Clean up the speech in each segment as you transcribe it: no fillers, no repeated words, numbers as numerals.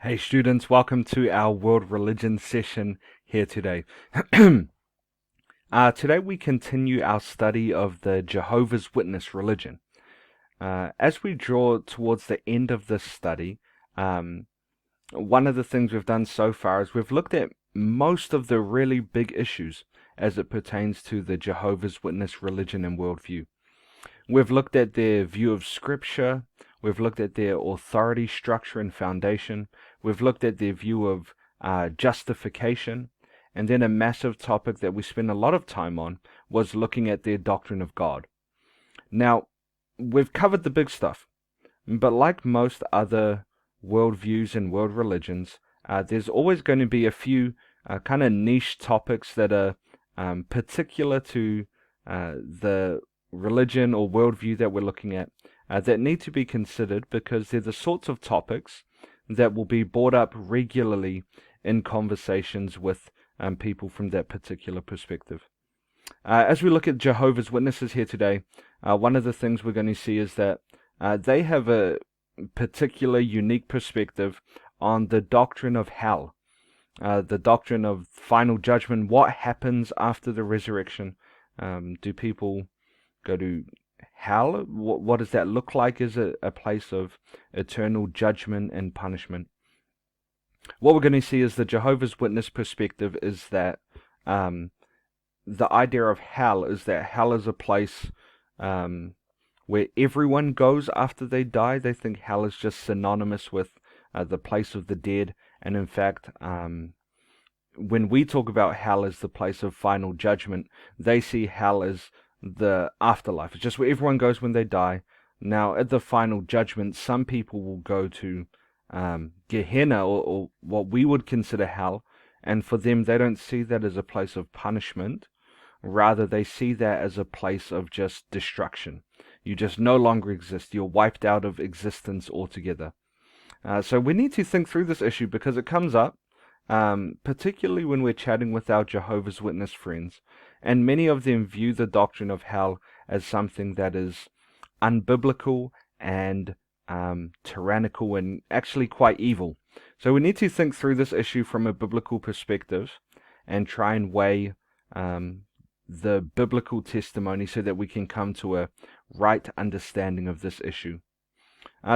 Hey students, welcome to our world religion session here today. Today we continue our study of the Jehovah's Witness religion. As we draw towards the end of this study, one of the things we've done so far is we've looked at most of the really big issues as it pertains to the Jehovah's Witness religion and worldview. We've looked at their view of Scripture. We've looked at their authority structure and foundation. We've looked at their view of justification. And then a massive topic that we spent a lot of time on was looking at their doctrine of God. Now, we've covered the big stuff. But like most other worldviews and world religions, there's always going to be a few kind of niche topics that are particular to the religion or worldview that we're looking at that need to be considered because they're the sorts of topics that will be brought up regularly in conversations with people from that particular perspective. As we look at Jehovah's Witnesses here today, one of the things we're going to see is that they have a particular unique perspective on the doctrine of hell, the doctrine of final judgment. What happens after the resurrection? Do people go to hell? What does that look like? Is it a place of eternal judgment and punishment? What we're going to see is the Jehovah's Witness perspective is that the idea of hell is that hell is a place where everyone goes after they die. They think hell is just synonymous with the place of the dead, and in fact, when we talk about hell as the place of final judgment, they see hell as the afterlife. It's just where everyone goes when they die. Now, at the final judgment, some people will go to Gehenna, or what we would consider hell, and for them, they don't see that as a place of punishment. Rather, they see that as a place of just destruction. You just no longer exist. You're wiped out of existence altogether. So we need to think through this issue because it comes up, particularly when we're chatting with our Jehovah's Witness friends. And many of them view the doctrine of hell as something that is unbiblical and tyrannical and actually quite evil. So we need to think through this issue from a biblical perspective and try and weigh the biblical testimony so that we can come to a right understanding of this issue.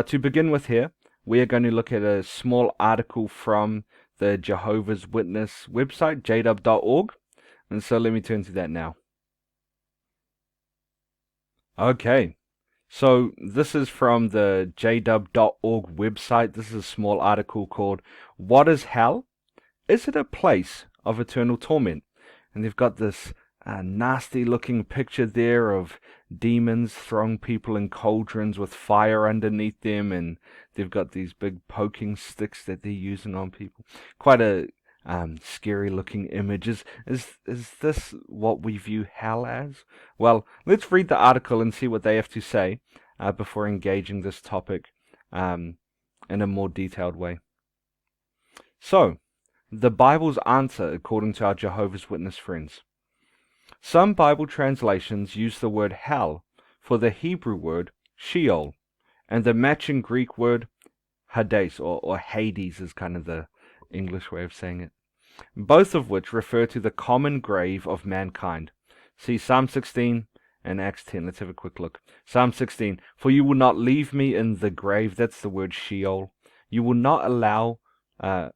To begin with here, we are going to look at a small article from the Jehovah's Witness website, jdub.org. And so let me turn to that now. Okay, so this is from the jdub.org website. This is a small article called "What is Hell? Is it a place of eternal torment?" And they've got this nasty looking picture there of demons throwing people in cauldrons with fire underneath them, and they've got these big poking sticks that they're using on people. Quite a scary looking images. Is this what we view hell as? Well, let's read the article and see what they have to say before engaging this topic in a more detailed way. So, the Bible's answer according to our Jehovah's Witness friends. Some Bible translations use the word hell for the Hebrew word Sheol, and the matching Greek word Hades, or Hades is kind of the English way of saying it, both of which refer to the common grave of mankind. See Psalm 16 and Acts 10. Let's have a quick look. Psalm 16, "For you will not leave me in the grave," that's the word Sheol. "You will not allow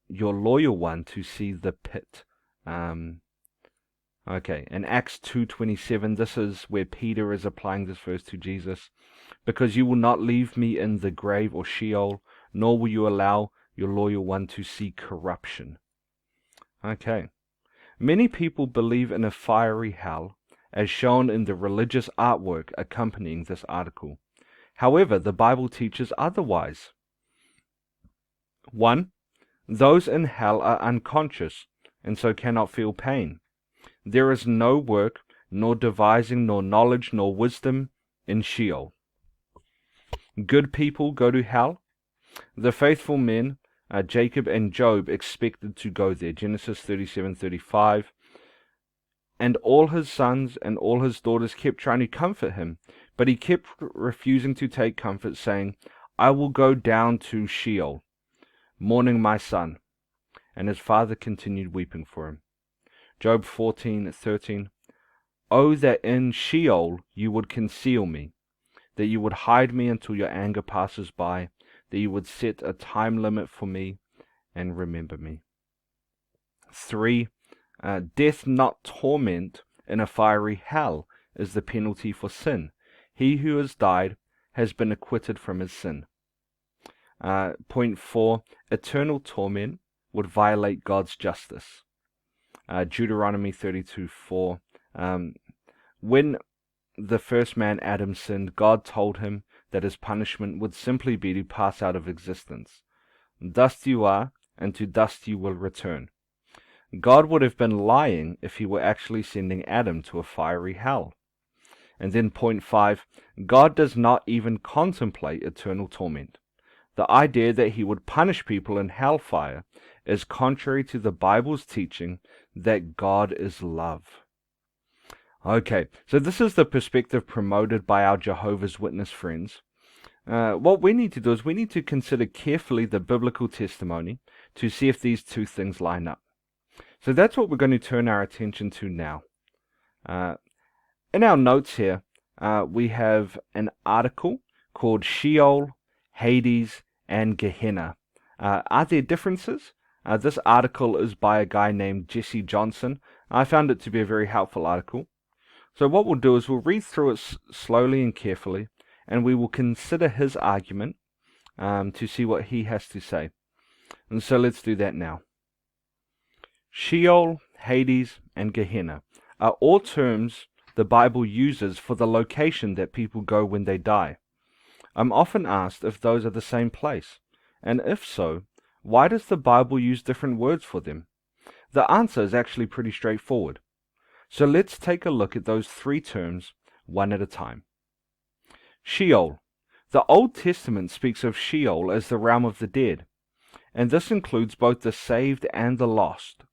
your loyal one to see the pit." Okay, in Acts 2:27, this is where Peter is applying this verse to Jesus. "Because you will not leave me in the grave or Sheol, nor will you allow your loyal one to see corruption." Okay. Many people believe in a fiery hell, as shown in the religious artwork accompanying this article. However, the Bible teaches otherwise. 1. Those in hell are unconscious, and so cannot feel pain. There is no work, nor devising, nor knowledge, nor wisdom in Sheol. Good people go to hell. The faithful men, Jacob and Job, expected to go there. Genesis 37:35. And all his sons and all his daughters kept trying to comfort him, but he kept refusing to take comfort, saying, "I will go down to Sheol." mourning my son. And his father continued weeping for him. Job 14:13. Oh, that in Sheol you would conceal me, that you would hide me until your anger passes by, that you would set a time limit for me and remember me. 3. Death, not torment, in a fiery hell is the penalty for sin. He who has died has been acquitted from his sin. Point 4. Eternal torment would violate God's justice. Deuteronomy 32:4. When the first man Adam sinned, God told him that his punishment would simply be to pass out of existence. Dust you are, and to dust you will return. God would have been lying if he were actually sending Adam to a fiery hell. And then point 5, God does not even contemplate eternal torment. The idea that he would punish people in hellfire is contrary to the Bible's teaching that God is love. Okay, so this is the perspective promoted by our Jehovah's Witness friends. What we need to do is we need to consider carefully the biblical testimony to see if these two things line up. So that's what we're going to turn our attention to now. In our notes here, we have an article called Sheol, Hades, and Gehenna. Are there differences? This article is by a guy named Jesse Johnson. I found it to be a very helpful article. So what we'll do is we'll read through it slowly and carefully, and we will consider his argument to see what he has to say. And so let's do that now. Sheol, Hades, and Gehenna are all terms the Bible uses for the location that people go when they die. I'm often asked if those are the same place, and if so, why does the Bible use different words for them? The answer is actually pretty straightforward. So let's take a look at those three terms one at a time. Sheol. The Old Testament speaks of Sheol as the realm of the dead, and this includes both the saved and the lost.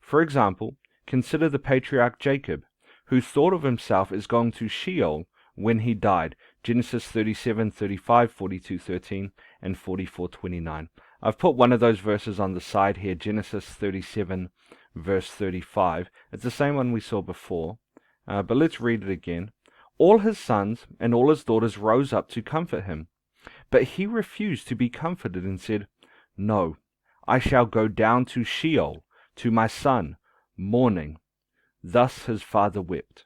For example, consider the patriarch Jacob, who thought of himself as going to Sheol when he died. Genesis 37:35, 42:13, and 44:29. I've put one of those verses on the side here, Genesis 37, verse 35. It's the same one we saw before, but let's read it again. All his sons and all his daughters rose up to comfort him, but he refused to be comforted and said, No, I shall go down to Sheol, to my son, mourning. Thus his father wept.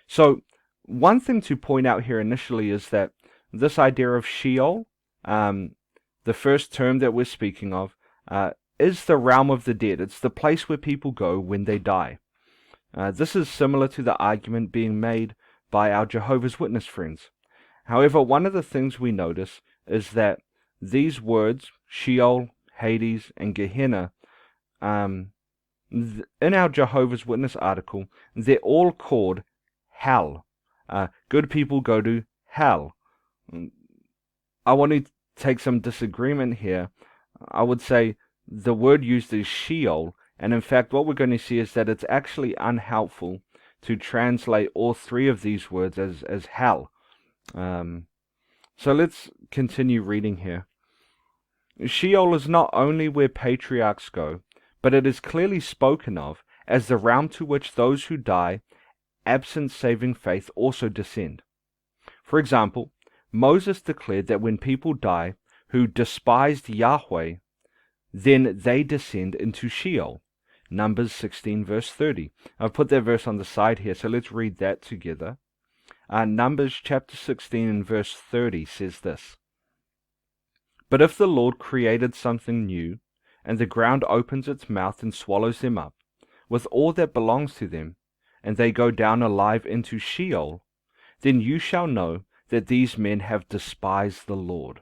So, one thing to point out here initially is that this idea of Sheol, the first term that we're speaking of, is the realm of the dead. It's the place where people go when they die. This is similar to the argument being made by our Jehovah's Witness friends. However, one of the things we notice is that these words, Sheol, Hades, and Gehenna, in our Jehovah's Witness article, they're all called hell. Good people go to hell. I want to take some disagreement here. I would say the word used is Sheol, and in fact what we're going to see is that it's actually unhelpful to translate all three of these words as hell. So let's continue reading here. Sheol is not only where patriarchs go, but it is clearly spoken of as the realm to which those who die, absent saving faith, also descend. For example, Moses declared that when people die who despised Yahweh, then they descend into Sheol. Numbers 16 verse 30. I've put that verse on the side here, so let's read that together. Numbers chapter 16 and verse 30 says this. But if the Lord created something new, and the ground opens its mouth and swallows them up, with all that belongs to them, and they go down alive into Sheol, then you shall know that these men have despised the Lord.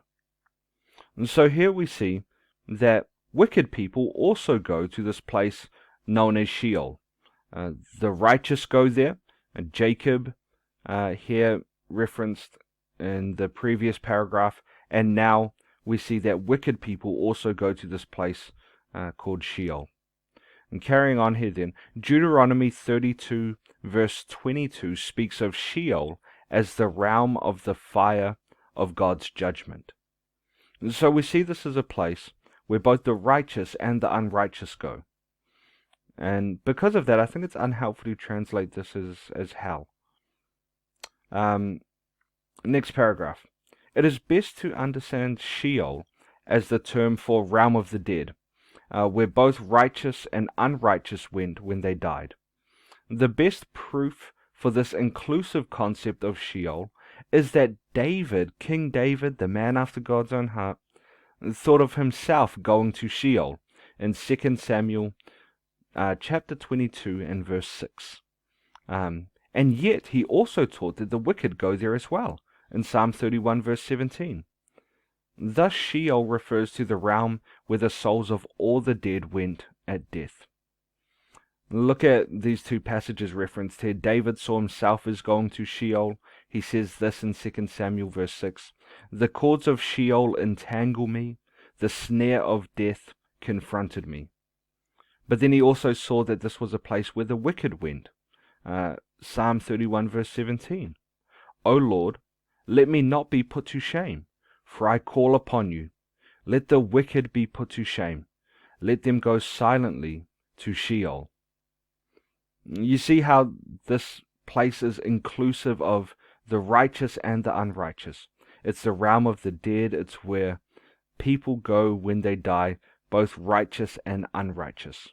And so here we see that wicked people also go to this place known as Sheol. The righteous go there, and Jacob here referenced in the previous paragraph, and now we see that wicked people also go to this place called Sheol. And carrying on here then, Deuteronomy 32 verse 22 speaks of Sheol as the realm of the fire of God's judgment. And so we see this as a place where both the righteous and the unrighteous go. And because of that, I think it's unhelpful to translate this as hell. Next paragraph. It is best to understand Sheol as the term for realm of the dead, where both righteous and unrighteous went when they died. The best proof for this inclusive concept of Sheol is that David, King David, the man after God's own heart, thought of himself going to Sheol in 2 Samuel chapter 22 and verse 6. And yet he also taught that the wicked go there as well in Psalm 31 verse 17. Thus Sheol refers to the realm where the souls of all the dead went at death. Look at these two passages referenced here. David saw himself as going to Sheol. He says this in 2 Samuel verse 6. The cords of Sheol entangle me. The snare of death confronted me. But then he also saw that this was a place where the wicked went. Psalm 31 verse 17. O Lord, let me not be put to shame, for I call upon you. Let the wicked be put to shame. Let them go silently to Sheol. You see how this place is inclusive of the righteous and the unrighteous. It's the realm of the dead. It's where people go when they die, both righteous and unrighteous.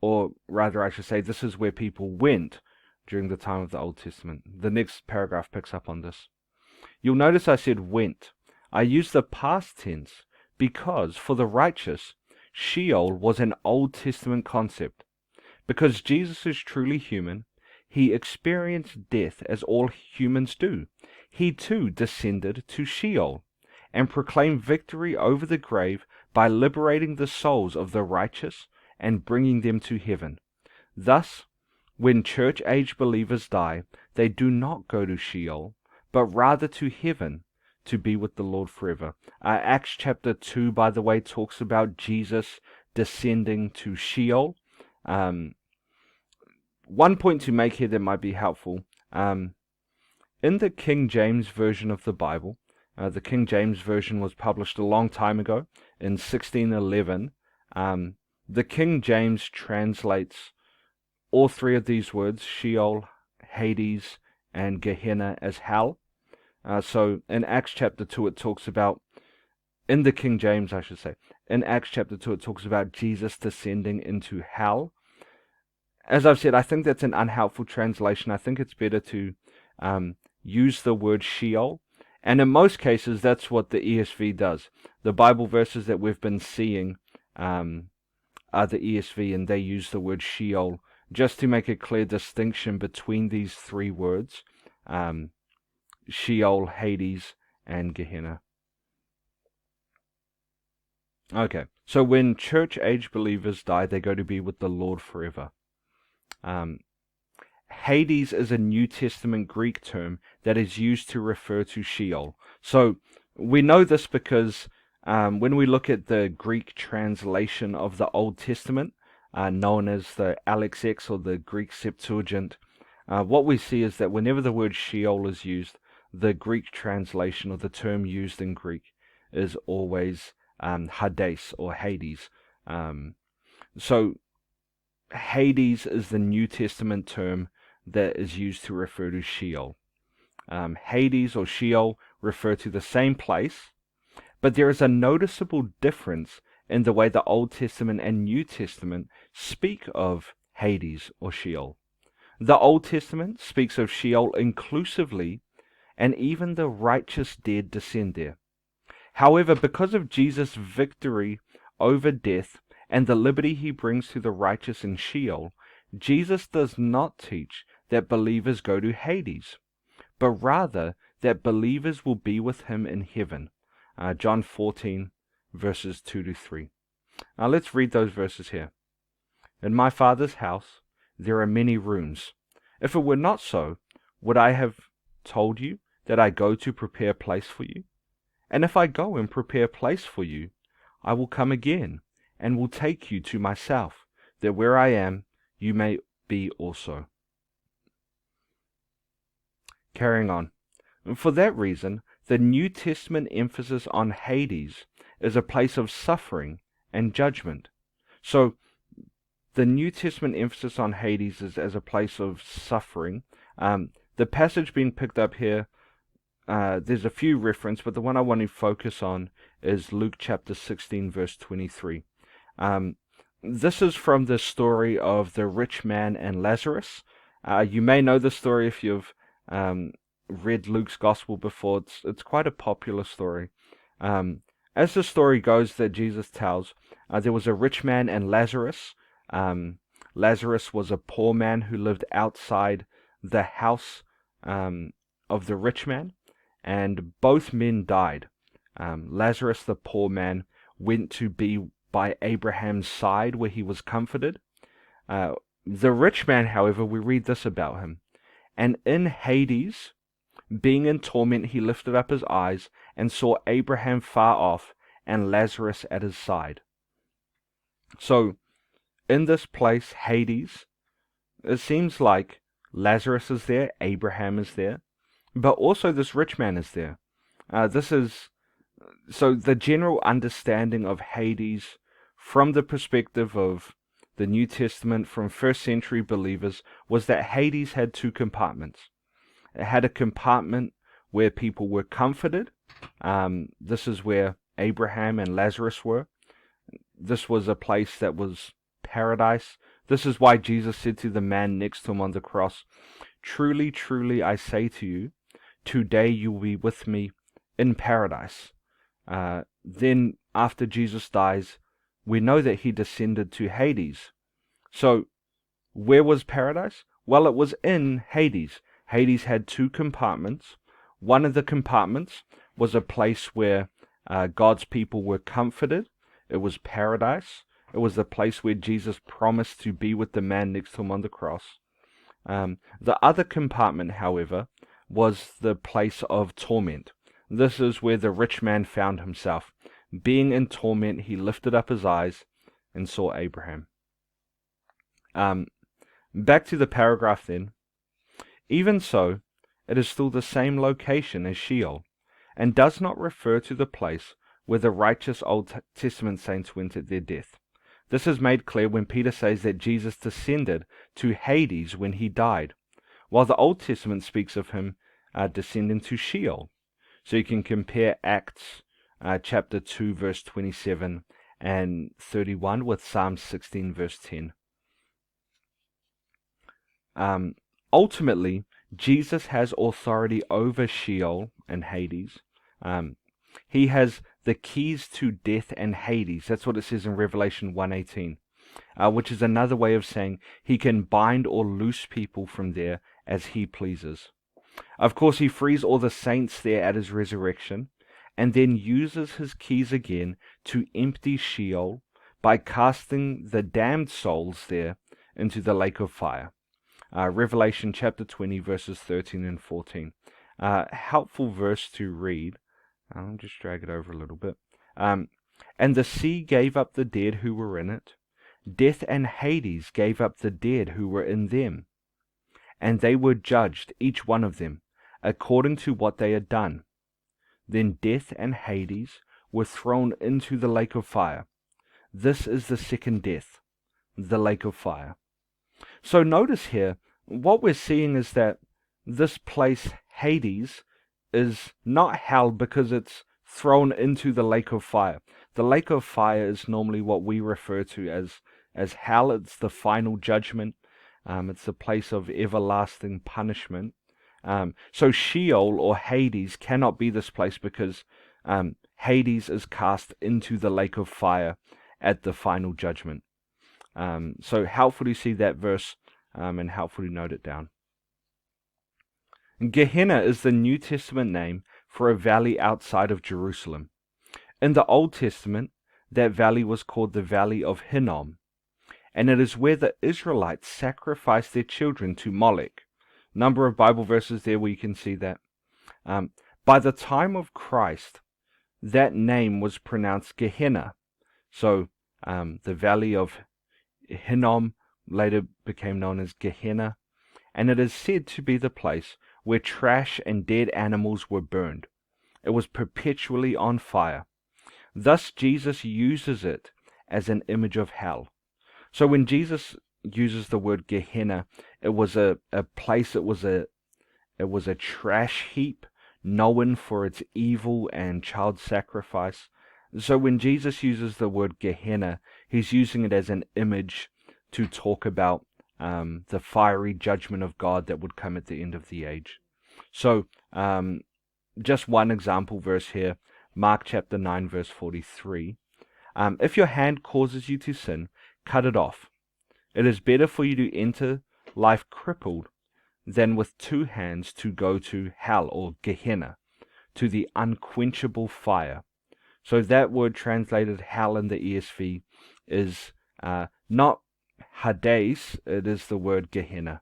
Or rather, I should say, this is where people went during the time of the Old Testament. The next paragraph picks up on this. You'll notice I said went. I used the past tense because for the righteous, Sheol was an Old Testament concept. Because Jesus is truly human, he experienced death as all humans do. He too descended to Sheol and proclaimed victory over the grave by liberating the souls of the righteous and bringing them to heaven. Thus, when church-age believers die, they do not go to Sheol, but rather to heaven to be with the Lord forever. Acts chapter 2, by the way, talks about Jesus descending to Sheol. One point to make here that might be helpful. In the King James Version of the Bible, the King James Version was published a long time ago, in 1611. The King James translates all three of these words, Sheol, Hades, and Gehenna, as hell. So in Acts chapter 2 it talks about, in the King James I should say, in Acts chapter 2 it talks about Jesus descending into hell. As I've said, I think that's an unhelpful translation. I think it's better to use the word Sheol. And in most cases, that's what the ESV does. The Bible verses that we've been seeing are the ESV, and they use the word Sheol just to make a clear distinction between these three words, Sheol, Hades, and Gehenna. Okay, so when church-age believers die, they go to be with the Lord forever. Hades is a New Testament Greek term that is used to refer to Sheol. So we know this because when we look at the Greek translation of the Old Testament, known as the LXX or the Greek Septuagint, what we see is that whenever the word Sheol is used, the Greek translation or the term used in Greek is always Hades or Hades. So Hades is the New Testament term that is used to refer to Sheol. Hades or Sheol refer to the same place, but there is a noticeable difference in the way the Old Testament and New Testament speak of Hades or Sheol. The Old Testament speaks of Sheol inclusively, and even the righteous dead descend there. However, because of Jesus' victory over death and the liberty he brings to the righteous in Sheol, Jesus does not teach that believers go to Hades, but rather that believers will be with him in heaven. John 14, verses 2 to 3. Now let's read those verses here. In my Father's house there are many rooms. If it were not so, would I have told you that I go to prepare a place for you? And if I go and prepare a place for you, I will come again, and will take you to myself, that where I am, you may be also. Carrying on. For that reason, the New Testament emphasis on Hades is a place of suffering and judgment. So the New Testament emphasis on Hades is as a place of suffering. The passage being picked up here, there's a few references, but the one I want to focus on is Luke chapter 16, verse 23. This is from the story of the rich man and Lazarus. You may know the story if you've read Luke's gospel before. It's quite a popular story. As the story goes that Jesus tells, there was a rich man and Lazarus. Lazarus was a poor man who lived outside the house of the rich man, and both men died. Lazarus, the poor man, went to be by Abraham's side where he was comforted. The rich man, however, we read this about him. And in Hades, being in torment, he lifted up his eyes and saw Abraham far off and Lazarus at his side. So, in this place, Hades, it seems like Lazarus is there, Abraham is there, but also this rich man is there. So the general understanding of Hades from the perspective of the New Testament from first century believers was that Hades had two compartments. It had a compartment where people were comforted. This is where Abraham and Lazarus were. This was a place that was paradise. This is why Jesus said to the man next to him on the cross, "Truly, truly, I say to you, today you will be with me in paradise." Then, after Jesus dies, we know that he descended to Hades. So, where was paradise? Well, it was in Hades. Hades had two compartments. One of the compartments was a place where God's people were comforted. It was paradise. It was the place where Jesus promised to be with the man next to him on the cross. The other compartment, however, was the place of torment. This is where the rich man found himself. Being in torment, he lifted up his eyes and saw Abraham. Back to the paragraph then. Even so, it is still the same location as Sheol, and does not refer to the place where the righteous Old Testament saints went at their death. This is made clear when Peter says that Jesus descended to Hades when he died, while the Old Testament speaks of him descending to Sheol. So you can compare Acts chapter 2 verse 27 and 31 with Psalm 16 verse 10. Ultimately, Jesus has authority over Sheol and Hades. He has the keys to death and Hades. That's what it says in Revelation 1:18, which is another way of saying he can bind or loose people from there as he pleases. Of course, he frees all the saints there at his resurrection, and then uses his keys again to empty Sheol by casting the damned souls there into the lake of fire. Revelation chapter 20, verses 13 and 14. Helpful verse to read. I'll just drag it over a little bit. And the sea gave up the dead who were in it. Death and Hades gave up the dead who were in them. And they were judged, each one of them, according to what they had done. Then death and Hades were thrown into the lake of fire. This is the second death, the lake of fire. So notice here, what we're seeing is that this place, Hades, is not hell because it's thrown into the lake of fire. The lake of fire is normally what we refer to as hell. It's the final judgment. It's the place of everlasting punishment. So Sheol or Hades cannot be this place because Hades is cast into the lake of fire at the final judgment. So helpful to see that verse and helpful to note it down. Gehenna is the New Testament name for a valley outside of Jerusalem. In the Old Testament, that valley was called the Valley of Hinnom, and it is where the Israelites sacrificed their children to Molech. Number of Bible verses there where you can see that. By the time of Christ, that name was pronounced Gehenna. So the Valley of Hinnom later became known as Gehenna, and it is said to be the place where trash and dead animals were burned. It was perpetually on fire. Thus, Jesus uses it as an image of hell. So when Jesus uses the word Gehenna, it was a place, it was a trash heap known for its evil and child sacrifice. So when Jesus uses the word Gehenna, he's using it as an image to talk about the fiery judgment of God that would come at the end of the age. So just one example verse here, Mark chapter 9 verse 43. If your hand causes you to sin, cut it off. It is better for you to enter life crippled than with two hands to go to hell, or Gehenna, to the unquenchable fire. So that word translated hell in the ESV is not Hades, it is the word Gehenna.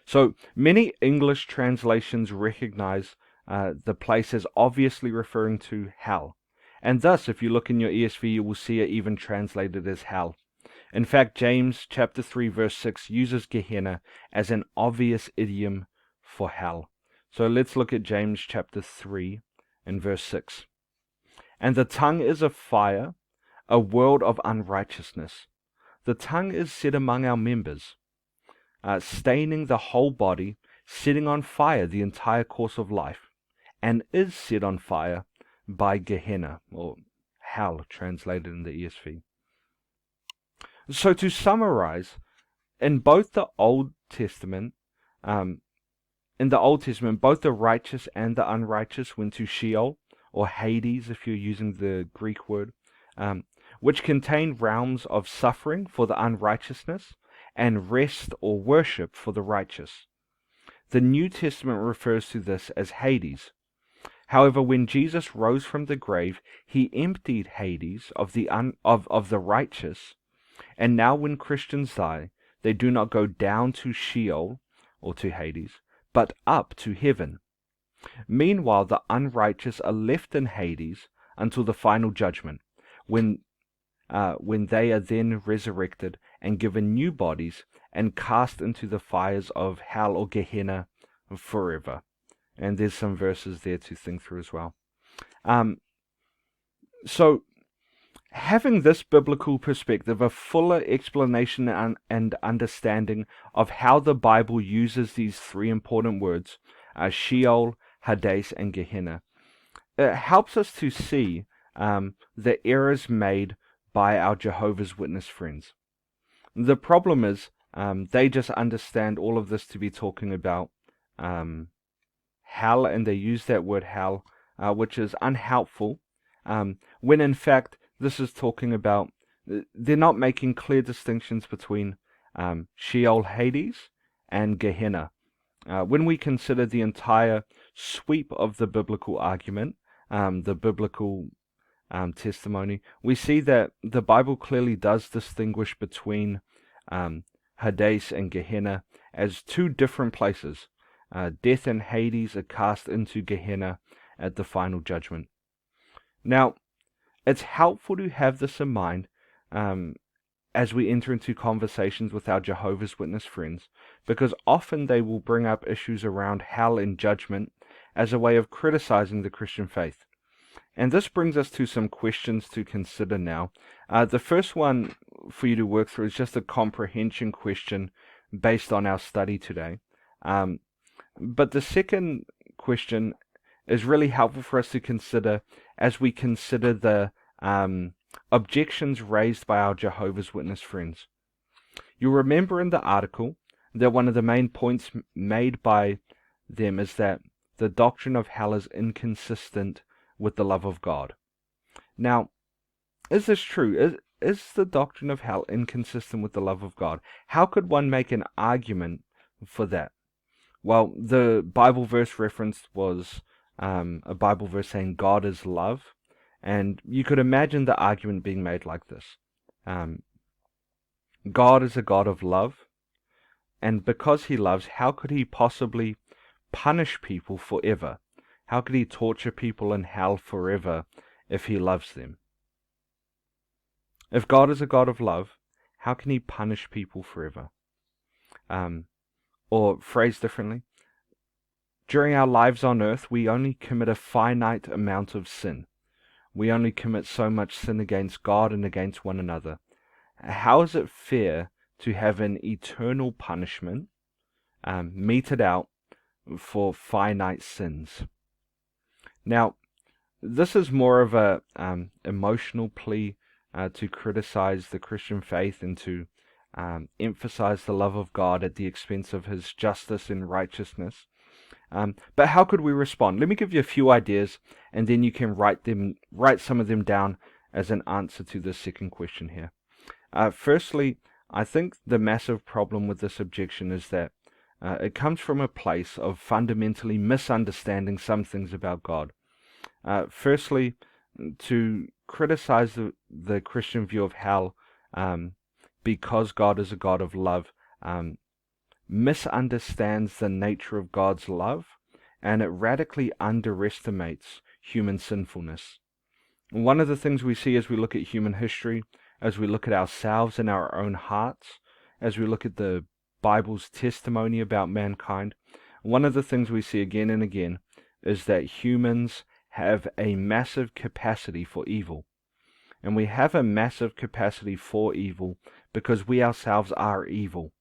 So many English translations recognize the place as obviously referring to hell. And thus, if you look in your ESV, you will see it even translated as hell. In fact, James chapter 3 verse 6 uses Gehenna as an obvious idiom for hell. So let's look at James chapter 3 and verse 6. And the tongue is a fire, a world of unrighteousness. The tongue is set among our members, staining the whole body, setting on fire the entire course of life, and is set on fire by Gehenna, or hell translated in the ESV. So to summarize, in both the Old Testament, both the righteous and the unrighteous went to Sheol, or Hades if you're using the Greek word, which contain realms of suffering for the unrighteousness and rest or worship for the righteous. The New Testament refers to this as Hades. However, when Jesus rose from the grave, he emptied Hades of the righteous, and now when Christians die, they do not go down to Sheol, or to Hades, but up to heaven. Meanwhile, the unrighteous are left in Hades until the final judgment, when they are then resurrected and given new bodies and cast into the fires of hell, or Gehenna, forever. And there's some verses there to think through as well. So, having this biblical perspective, a fuller explanation and understanding of how the Bible uses these three important words, Sheol, Hades, and Gehenna, it helps us to see the errors made by our Jehovah's Witness friends. The problem is they just understand all of this to be talking about hell, and they use that word hell, which is unhelpful, when in fact this is talking about, they're not making clear distinctions between Sheol, Hades, and Gehenna. When we consider the entire sweep of the biblical argument, the biblical testimony, we see that the Bible clearly does distinguish between Hades and Gehenna as two different places. Death and Hades are cast into Gehenna at the final judgment. Now, it's helpful to have this in mind as we enter into conversations with our Jehovah's Witness friends, because often they will bring up issues around hell and judgment as a way of criticizing the Christian faith. And this brings us to some questions to consider now. The first one for you to work through is just a comprehension question based on our study today. But the second question is really helpful for us to consider as we consider the objections raised by our Jehovah's Witness friends. You'll remember in the article that one of the main points made by them is that the doctrine of hell is inconsistent with the love of God. Now, is this true? Is the doctrine of hell inconsistent with the love of God? How could one make an argument for that? Well, the Bible verse referenced was a Bible verse saying God is love, and you could imagine the argument being made like this. God is a God of love, and because he loves, how could he possibly punish people forever? How could he torture people in hell forever if he loves them? If God is a God of love, how can he punish people forever? Or phrased differently, during our lives on earth, we only commit a finite amount of sin. we only commit so much sin against God and against one another. How is it fair to have an eternal punishment meted out for finite sins? Now, this is more of a emotional plea to criticize the Christian faith and to emphasize the love of God at the expense of His justice and righteousness. But how could we respond? Let me give you a few ideas, and then you can write some of them down as an answer to the second question here. Firstly, I think the massive problem with this objection is that it comes from a place of fundamentally misunderstanding some things about God. Firstly, to criticize the Christian view of hell because God is a God of love misunderstands the nature of God's love, and it radically underestimates human sinfulness. One of the things we see as we look at human history, as we look at ourselves and our own hearts, as we look at the Bible's testimony about mankind, one of the things we see again and again is that humans have a massive capacity for evil. And we have a massive capacity for evil because we ourselves are evil.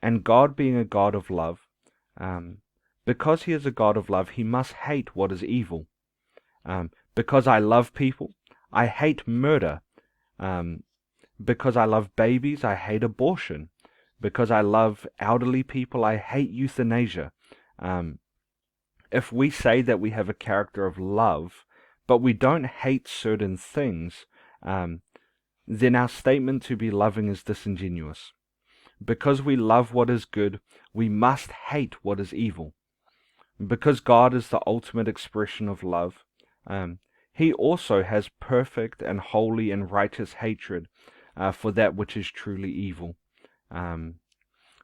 And God being a God of love, because He is a God of love, He must hate what is evil. Because I love people, I hate murder. Because I love babies, I hate abortion. Because I love elderly people, I hate euthanasia. If we say that we have a character of love, but we don't hate certain things, then our statement to be loving is disingenuous. Because we love what is good, we must hate what is evil. Because God is the ultimate expression of love, He also has perfect and holy and righteous hatred for that which is truly evil.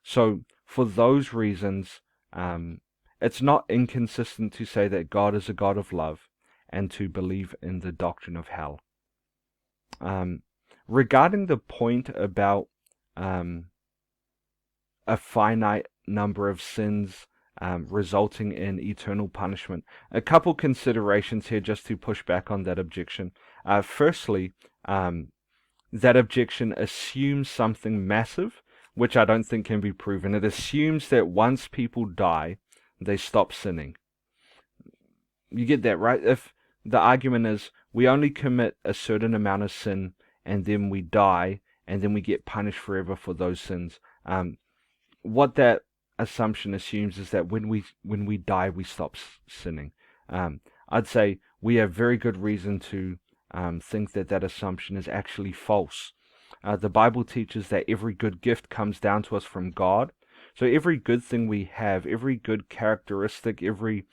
So, for those reasons, it's not inconsistent to say that God is a God of love and to believe in the doctrine of hell. Regarding the point about a finite number of sins resulting in eternal punishment, a couple considerations here just to push back on that objection. Firstly, that objection assumes something massive, which I don't think can be proven. It assumes that once people die, they stop sinning. You get that, right? If the argument is we only commit a certain amount of sin and then we die and then we get punished forever for those sins, what that assumption assumes is that when we die, we stop sinning. I'd say we have very good reason to think that assumption is actually false. The Bible teaches that every good gift comes down to us from God. So every good thing we have, every good characteristic, every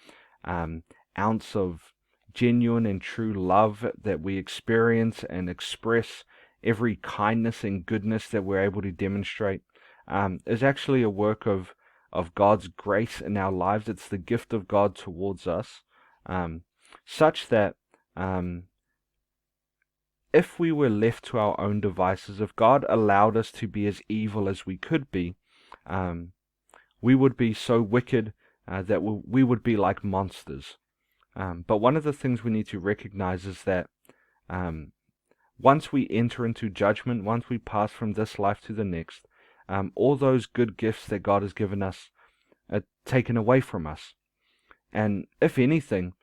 ounce of genuine and true love that we experience and express, every kindness and goodness that we're able to demonstrate, is actually a work of God's grace in our lives. It's the gift of God towards us, such that if we were left to our own devices, if God allowed us to be as evil as we could be, we would be so wicked that we would be like monsters. But one of the things we need to recognize is that once we enter into judgment, once we pass from this life to the next, all those good gifts that God has given us are taken away from us. And if anything,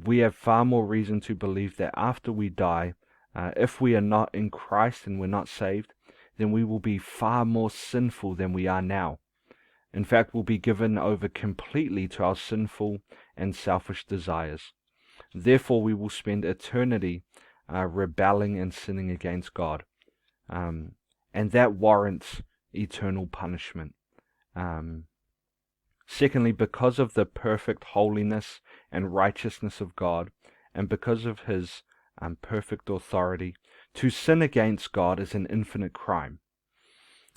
we have far more reason to believe that after we die, if we are not in Christ and we're not saved, then we will be far more sinful than we are now. In fact, we'll be given over completely to our sinful and selfish desires. Therefore, we will spend eternity rebelling and sinning against God. And that warrants eternal punishment. Secondly, because of the perfect holiness and righteousness of God, and because of His perfect authority, to sin against God is an infinite crime.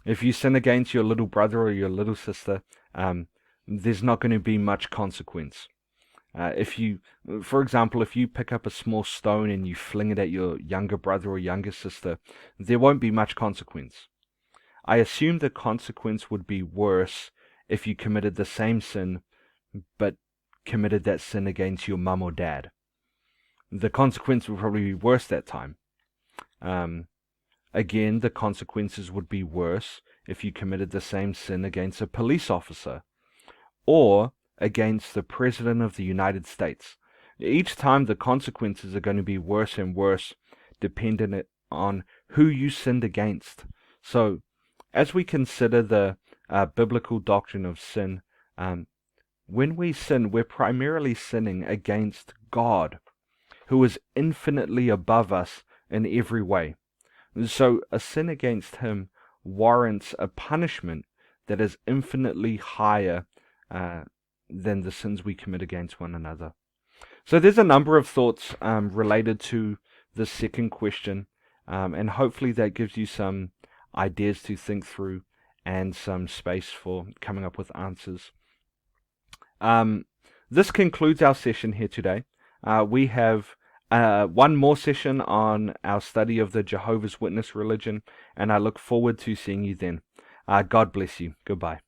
If you sin against your little brother or your little sister, there's not going to be much consequence. For example, if you pick up a small stone and you fling it at your younger brother or younger sister, there won't be much consequence. I assume the consequence would be worse if you committed the same sin, but committed that sin against your mum or dad. the consequence would probably be worse that time. Again, the consequences would be worse if you committed the same sin against a police officer or against the President of the United States. Each time the consequences are going to be worse and worse dependent on who you sinned against. So, as we consider the biblical doctrine of sin, when we sin, we're primarily sinning against God, who is infinitely above us in every way. So a sin against Him warrants a punishment that is infinitely higher than the sins we commit against one another. So there's a number of thoughts related to the second question, and hopefully that gives you some ideas to think through and some space for coming up with answers. This concludes our session here today. We have one more session on our study of the Jehovah's Witness religion, and I look forward to seeing you then. God bless you. Goodbye.